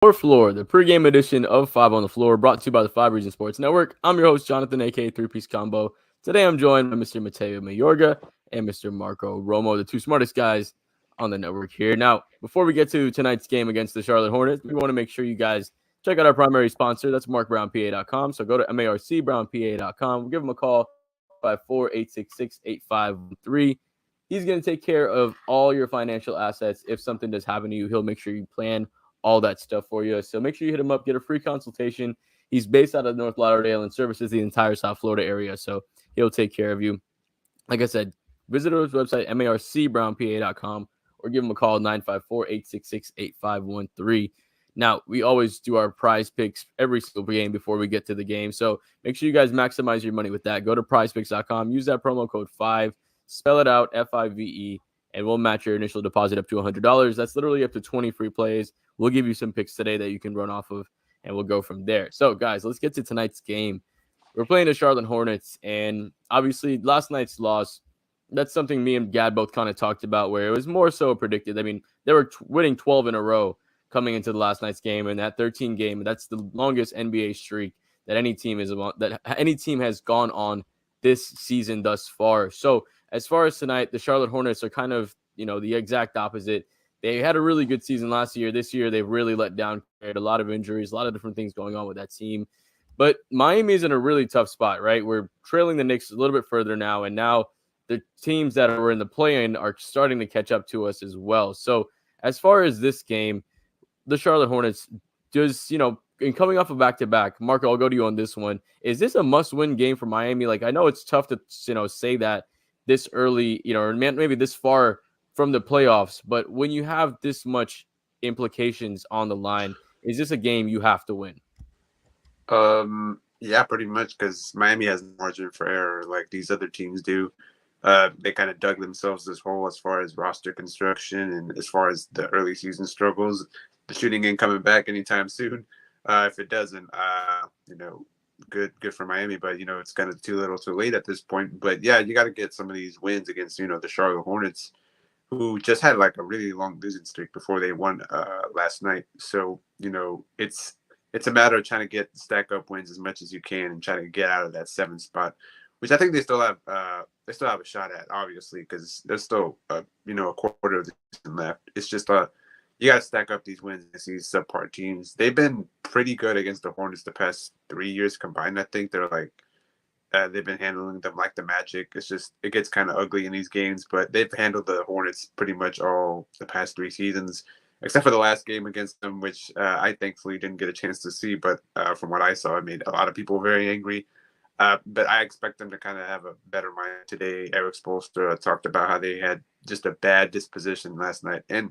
Fourth Floor, the pregame edition of Five on the Floor, brought to you by the Five Reasons Sports Network. I'm your host, Jonathan, aka Three Piece Combo. Today I'm joined by Mr. Mateo Mayorga and Mr. Marco Romo, the two smartest guys on the network here. Now, before we get to tonight's game against the Charlotte Hornets, we want to make sure you guys check out our primary sponsor. That's markbrownpa.com. So go to marcbrownpa.com. Give them a call, 854-866-8513. He's going to take care of all your financial assets. If something does happen to you, he'll make sure you plan all that stuff for you. So make sure you hit him up, get a free consultation. He's based out of North Lauderdale and services the entire South Florida area. So he'll take care of you. Like I said, visit his website, marcbrownpa.com, or give him a call, 954-866-8513. Now, we always do our prize picks every single game before we get to the game. So make sure you guys maximize your money with that. Go to prizepicks.com, use that promo code 5, spell it out, FIVE, and we'll match your initial deposit up to $100. That's literally up to 20 free plays. We'll give you some picks today that you can run off of, and we'll go from there. So, guys, let's get to tonight's game. We're playing the Charlotte Hornets, and obviously last night's loss, that's something me and Gad both kind of talked about, where it was more so predicted. I mean, they were winning 12 in a row coming into the last night's game, and that 13 game, that's the longest NBA streak that any team has gone on this season thus far. So, as far as tonight, the Charlotte Hornets are kind of, the exact opposite. They had a really good season last year. This year, they've really let down. A lot of injuries, a lot of different things going on with that team. But Miami is in a really tough spot, right? We're trailing the Knicks a little bit further now, and now the teams that are in the play-in are starting to catch up to us as well. So as far as this game, the Charlotte Hornets just, in coming off a back-to-back, Marco, I'll go to you on this one. Is this a must-win game for Miami? Like, I know it's tough to, say that this early, or maybe this far from the playoffs, but when you have this much implications on the line, is this a game you have to win? Yeah, pretty much, because Miami has no margin for error like these other teams do. They kind of dug themselves this hole as far as roster construction and as far as the early season struggles. The shooting ain't coming back anytime soon. If it doesn't, good for Miami, but it's kind of too little, too late at this point. But yeah, you got to get some of these wins against the Charlotte Hornets, who just had like a really long losing streak before they won last night. So it's a matter of trying to stack up wins as much as you can and try to get out of that seventh spot, which I think they still have. They still have a shot at, obviously, because there's still a quarter of the season left. It's just you got to stack up these wins against these subpar teams. They've been pretty good against the Hornets the past 3 years combined. I think they're like they've been handling them like the Magic. It's just it gets kind of ugly in these games, but they've handled the Hornets pretty much all the past 3 seasons, except for the last game against them, which I thankfully didn't get a chance to see. But from what I saw, it made a lot of people very angry. But I expect them to kind of have a better mind today. Eric Spoelstra talked about how they had just a bad disposition last night, and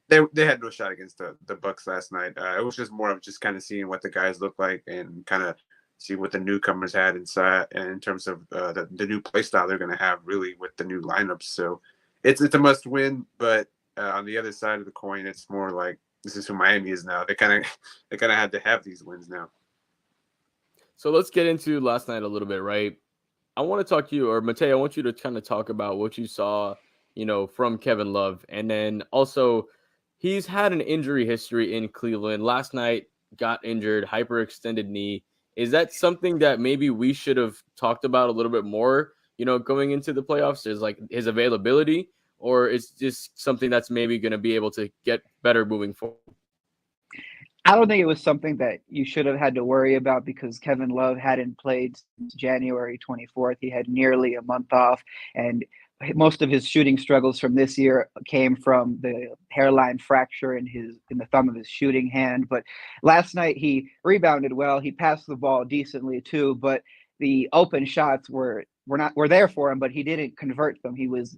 they had no shot against the Bucks last night. It was just more of just kind of seeing what the guys look like and kind of see what the newcomers had inside, and in terms of the new play style they're going to have really with the new lineups. So it's a must win, but on the other side of the coin, it's more like this is who Miami is now. They kind of had to have these wins now. So let's get into last night a little bit, right? I want to talk to you, or Mateo, I want you to kind of talk about what you saw, from Kevin Love. And then also, he's had an injury history in Cleveland. Last night, got injured, hyperextended knee. Is that something that maybe we should have talked about a little bit more, going into the playoffs? Is like his availability, or is just something that's maybe going to be able to get better moving forward? I don't think it was something that you should have had to worry about because Kevin Love hadn't played since January 24th. He had nearly a month off, and most of his shooting struggles from this year came from the hairline fracture in the thumb of his shooting hand. But last night he rebounded well. He passed the ball decently too, but the open shots were there for him, but he didn't convert them. He was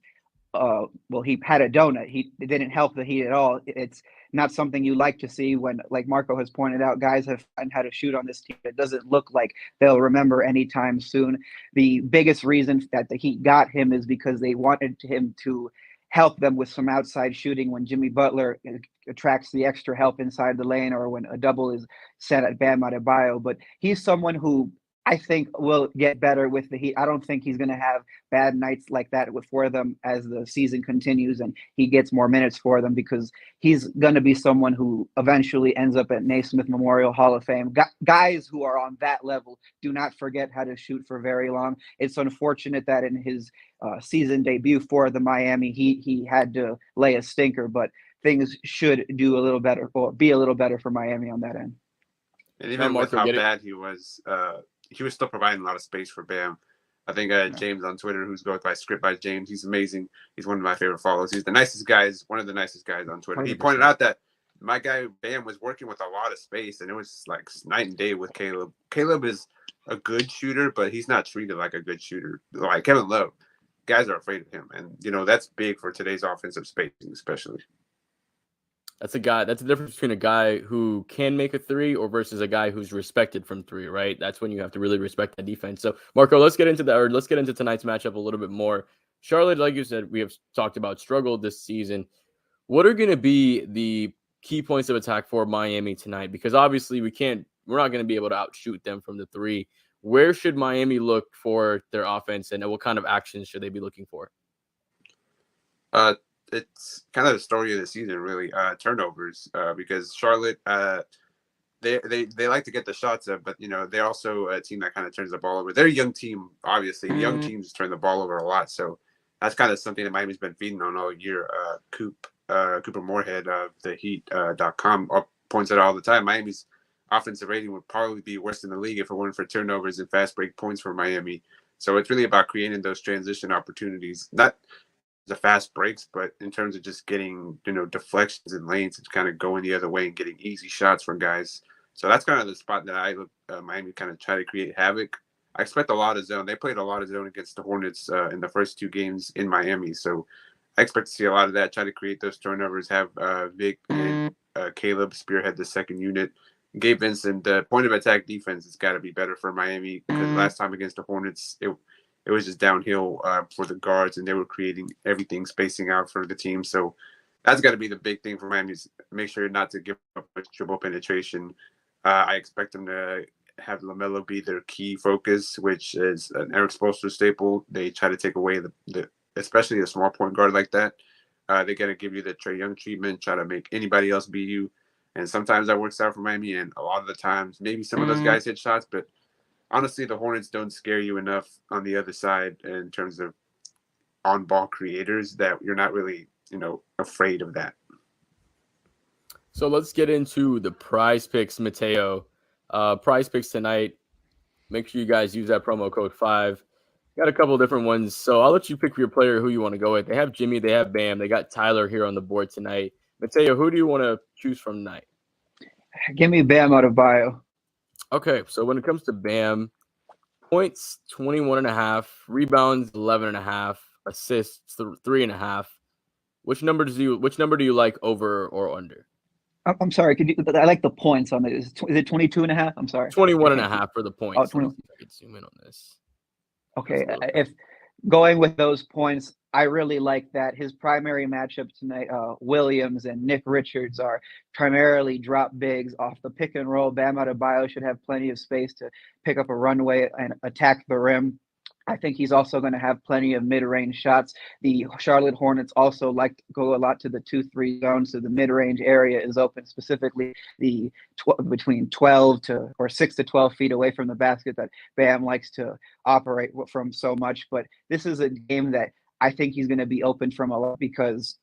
he had a donut. It didn't help the Heat at all. It's not something you like to see when, like Marco has pointed out, guys have found how to shoot on this team. It doesn't look like they'll remember anytime soon. The biggest reason that the Heat got him is because they wanted him to help them with some outside shooting when Jimmy Butler attracts the extra help inside the lane or when a double is set at Bam Adebayo. But he's someone who I think will get better with the Heat. I don't think he's going to have bad nights like that for them as the season continues and he gets more minutes for them, because he's going to be someone who eventually ends up at Naismith Memorial Hall of Fame. Guys who are on that level do not forget how to shoot for very long. It's unfortunate that in his season debut for the Miami Heat, he had to lay a stinker, but things should do a little better or be a little better for Miami on that end. And even with how bad he was still providing a lot of space for Bam. I think James on Twitter, who's goes by Script by James, he's amazing. He's one of my favorite follows. He's the nicest guys, one of the nicest guys on Twitter. 100%. He pointed out that my guy Bam was working with a lot of space, and it was like night and day with Caleb. Caleb is a good shooter, but he's not treated like a good shooter. Like Kevin Love, guys are afraid of him, and that's big for today's offensive spacing, especially. That's the difference between a guy who can make a three versus a guy who's respected from three, right? That's when you have to really respect that defense. So, Marco, let's get into tonight's matchup a little bit more. Charlotte, like you said, we have talked about, struggled this season. What are going to be the key points of attack for Miami tonight? Because obviously we're not going to be able to outshoot them from the three. Where should Miami look for their offense, and what kind of actions should they be looking for? It's kind of the story of the season, really. Turnovers, because Charlotte, they like to get the shots up, but they're also a team that kind of turns the ball over. They're a young team, obviously. Young teams turn the ball over a lot, so that's kind of something that Miami's been feeding on all year. Cooper Moorhead of the Heat.com points it out all the time. Miami's offensive rating would probably be worse in the league if it weren't for turnovers and fast break points for Miami. So it's really about creating those transition opportunities. Not the fast breaks, but in terms of just getting, deflections and lanes and kind of going the other way and getting easy shots from guys. So that's kind of the spot that I look Miami kind of try to create havoc. I expect a lot of zone. They played a lot of zone against the Hornets in the first two games in Miami. So I expect to see a lot of that, try to create those turnovers, have Vic and Caleb spearhead the second unit. Gabe Vincent, the point of attack defense has got to be better for Miami, because last time against the Hornets, it was just downhill for the guards, and they were creating everything, spacing out for the team. So that's got to be the big thing for Miami, is make sure not to give up much dribble penetration. I expect them to have LaMelo be their key focus, which is an Eric Spoelstra staple. They try to take away especially a small point guard like that. They got to give you the Trae Young treatment, try to make anybody else beat you. And sometimes that works out for Miami, and a lot of the times, maybe some of those guys hit shots, but honestly, the Hornets don't scare you enough on the other side in terms of on-ball creators that you're not really, afraid of that. So let's get into the prize picks, Mateo. Prize picks tonight. Make sure you guys use that promo code 5. Got a couple different ones. So I'll let you pick your player who you want to go with. They have Jimmy, they have Bam, they got Tyler here on the board tonight. Mateo, who do you want to choose from tonight? Give me Bam out of bio. Okay, so when it comes to Bam, points 21.5, rebounds 11.5, assists 3.5. Which number do you like over or under? I'm sorry. I like the points on it. Is it 22.5? I'm sorry. 21.5 for the points. Oh, 20. I can zoom in on this. Okay, if going with those points, I really like that his primary matchup tonight, Williams and Nick Richards, are primarily drop bigs off the pick and roll. Bam Adebayo should have plenty of space to pick up a runway and attack the rim. I think he's also going to have plenty of mid-range shots. The Charlotte Hornets also like to go a lot to the 2-3 zone, so the mid-range area is open, specifically the between 12 to or 6 to 12 feet away from the basket that Bam likes to operate from so much. But this is a game that I think he's going to be open from a lot, because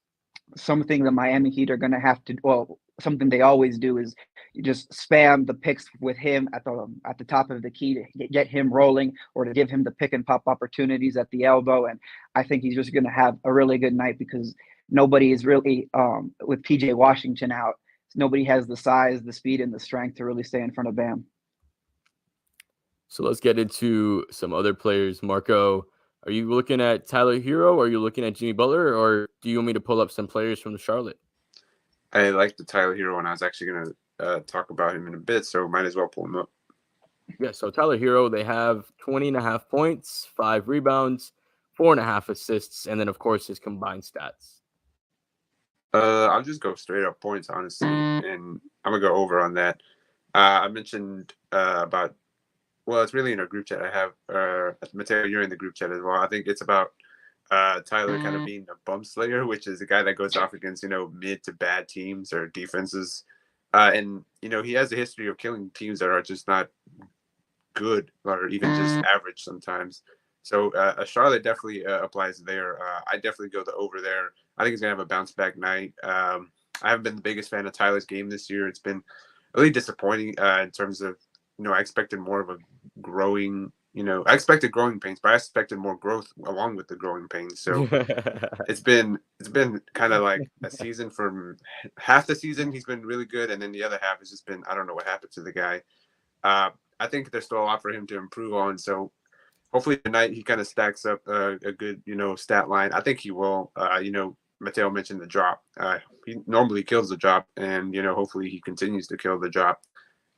something the Miami Heat are going to have to, something they always do is you just spam the picks with him at the top of the key to get him rolling, or to give him the pick and pop opportunities at the elbow. And I think he's just going to have a really good night, because nobody is really with PJ Washington out. Nobody has the size, the speed, and the strength to really stay in front of Bam. So let's get into some other players. Marco, are you looking at Tyler Hero, or are you looking at Jimmy Butler, or do you want me to pull up some players from Charlotte? I like the Tyler Hero, and I was actually going to talk about him in a bit, so might as well pull him up. Yeah, so Tyler Hero, they have 20.5 points, 5 rebounds, 4.5 assists, and then, of course, his combined stats. I'll just go straight up points, honestly, and I'm going to go over on that. I mentioned about Well, it's really in our group chat. I have Mateo. You're in the group chat as well. I think it's about Tyler kind of being a bum slayer, which is a guy that goes off against mid to bad teams or defenses, and he has a history of killing teams that are just not good or even just average sometimes. So Charlotte definitely applies there. I definitely go the over there. I think he's gonna have a bounce back night. I haven't been the biggest fan of Tyler's game this year. It's been really disappointing in terms of I expected more of a growing. I expected growing pains, but I expected more growth along with the growing pains. So it's been kind of like a season. From half the season he's been really good, and then the other half has just been I don't know what happened to the guy. I think there's still a lot for him to improve on. So hopefully tonight he kind of stacks up a good stat line. I think he will. Mateo mentioned the drop. He normally kills the drop, and hopefully he continues to kill the drop.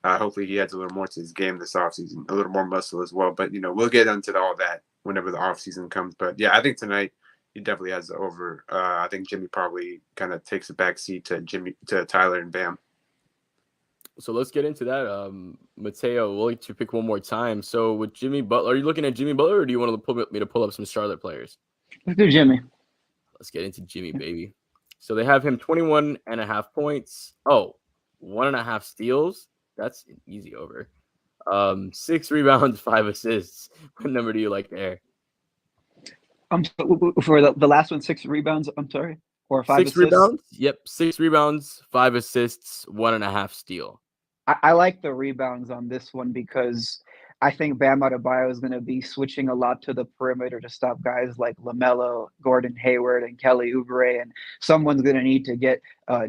Hopefully he adds a little more to his game this offseason, a little more muscle as well. But we'll get into all that whenever the offseason comes. But yeah, I think tonight he definitely has the over. I think Jimmy probably kind of takes a back seat to Tyler and Bam. So let's get into that. Mateo, we'll let you pick one more time. So with Jimmy Butler, are you looking at Jimmy Butler, or do you want to pull up some Charlotte players? Let's do Jimmy. Let's get into Jimmy, baby. So they have him 21.5 points. Oh, 1.5 steals. That's an easy over. 6 rebounds, 5 assists. What number do you like there? For the last one, 6 rebounds. I'm sorry, or 5 6 assists? rebounds. Yep, 6 rebounds, 5 assists, 1.5 steal. I like the rebounds on this one because I think Bam Adebayo is going to be switching a lot to the perimeter to stop guys like LaMelo, Gordon Hayward, and Kelly Oubre, and someone's going to need to get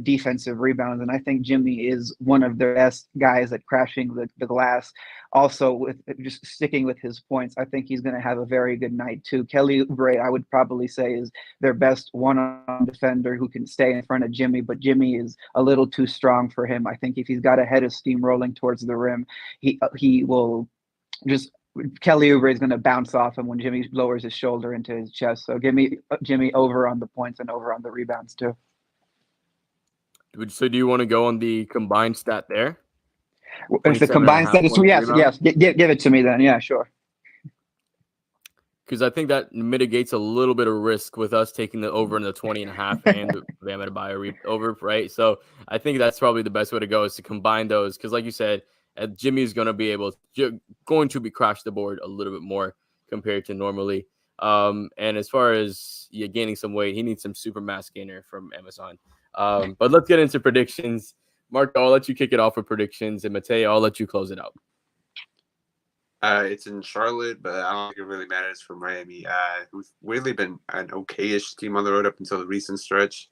defensive rebounds. And I think Jimmy is one of the best guys at crashing the glass. Also, with just sticking with his points, I think he's going to have a very good night too. Kelly Oubre, I would probably say, is their best one-on-one defender who can stay in front of Jimmy, but Jimmy is a little too strong for him. I think if he's got a head of steam rolling towards the rim, he will just Kelly Oubre is going to bounce off him when Jimmy lowers his shoulder into his chest. So give me Jimmy over on the points and over on the rebounds too. So do you want to go on the combined stat there? If the combined stat is yes, give it to me then. Yeah, sure. Because I think that mitigates a little bit of risk with us taking the over in the 20.5 and the Bam Adebayo over, right? So I think that's probably the best way to go is to combine those. Because like you said, Jimmy is going to be crash the board a little bit more compared to normally. And as far as gaining some weight, he needs some super mass gainer from Amazon. But let's get into predictions. Mark, I'll let you kick it off with predictions, and Mateo, I'll let you close it out. It's in Charlotte, but I don't think it really matters for Miami, who's really been an okay-ish team on the road up until the recent stretch.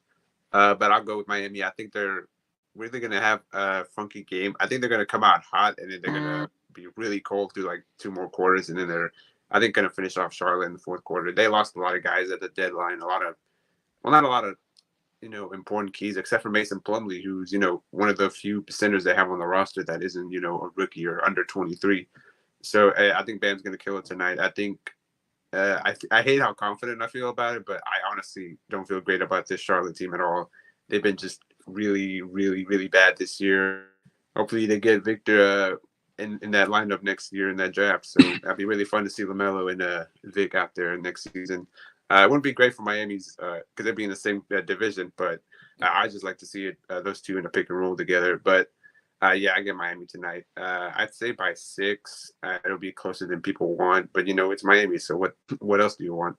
But I'll go with Miami. I think they're really going to have a funky game. I think they're going to come out hot, and then they're going to be really cold through like 2 more quarters, and then they're, I think, going to finish off Charlotte in the fourth quarter. They lost a lot of guys at the deadline, not a lot of important keys, except for Mason Plumlee, who's, one of the few centers they have on the roster that isn't, a rookie or under 23. So I think Bam's going to kill it tonight. I think I hate how confident I feel about it, but I honestly don't feel great about this Charlotte team at all. They've been just really, really, really bad this year. Hopefully they get Victor in that lineup next year in that draft. So that'd be really fun to see LaMelo and Vic out there next season. It wouldn't be great for Miami's because they'd be in the same division, but I just like to see it those two in a pick and roll together. But yeah, I get Miami tonight. I'd say by 6. It'll be closer than people want, but it's Miami. So what else do you want?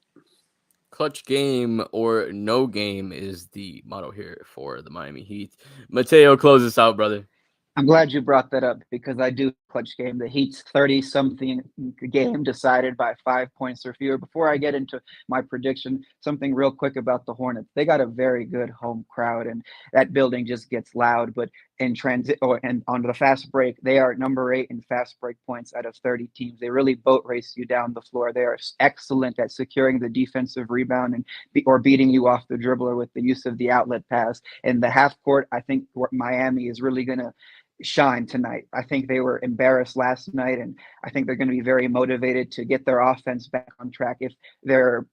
Clutch game or no game is the motto here for the Miami Heat. Mateo, close us out, brother. I'm glad you brought that up because I do clutch game. The Heat's 30-something game decided by 5 points or fewer. Before I get into my prediction, something real quick about the Hornets. They got a very good home crowd, and that building just gets loud. But in transit and on the fast break, they are number 8 in fast break points out of 30 teams. They really boat race you down the floor. They are excellent at securing the defensive rebound and beating you off the dribbler with the use of the outlet pass. In the half court, I think Miami is really going to shine tonight. I think they were embarrassed last night, and I think they're going to be very motivated to get their offense back on track. If their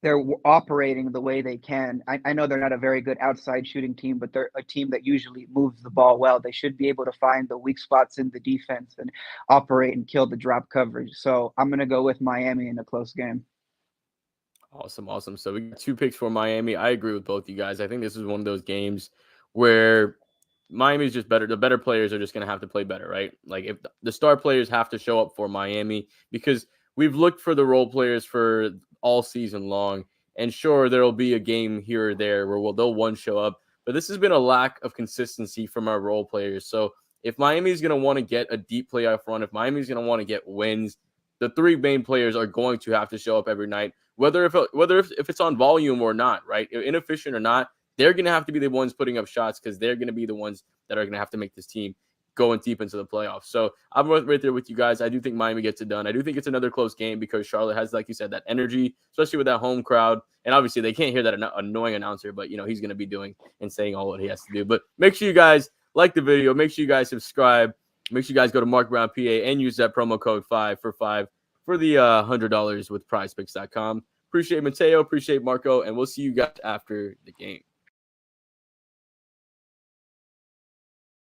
they're operating the way they can. I know they're not a very good outside shooting team, but they're a team that usually moves the ball well. They should be able to find the weak spots in the defense and operate and kill the drop coverage. So I'm going to go with Miami in a close game. Awesome, awesome. So we got 2 picks for Miami. I agree with both you guys. I think this is one of those games where Miami's just better. The better players are just going to have to play better, right? Like if the star players have to show up for Miami, because we've looked for the role players for all season long. And sure, there'll be a game here or there where they'll one show up, but this has been a lack of consistency from our role players. So if Miami's going to want to get a deep playoff run, if Miami's going to want to get wins, the 3 main players are going to have to show up every night, whether if it's on volume or not, right? Inefficient or not, they're going to have to be the ones putting up shots because they're going to be the ones that are going to have to make this team going deep into the playoffs. So I'm right there with you guys. I do think Miami gets it done. I do think it's another close game because Charlotte has, like you said, that energy, especially with that home crowd. And obviously they can't hear that annoying announcer, but he's going to be doing and saying all what he has to do. But make sure you guys like the video. Make sure you guys subscribe. Make sure you guys go to Mark Brown PA and use that promo code 5 for the $100 with prizepicks.com. Appreciate Mateo. Appreciate Marco. And we'll see you guys after the game.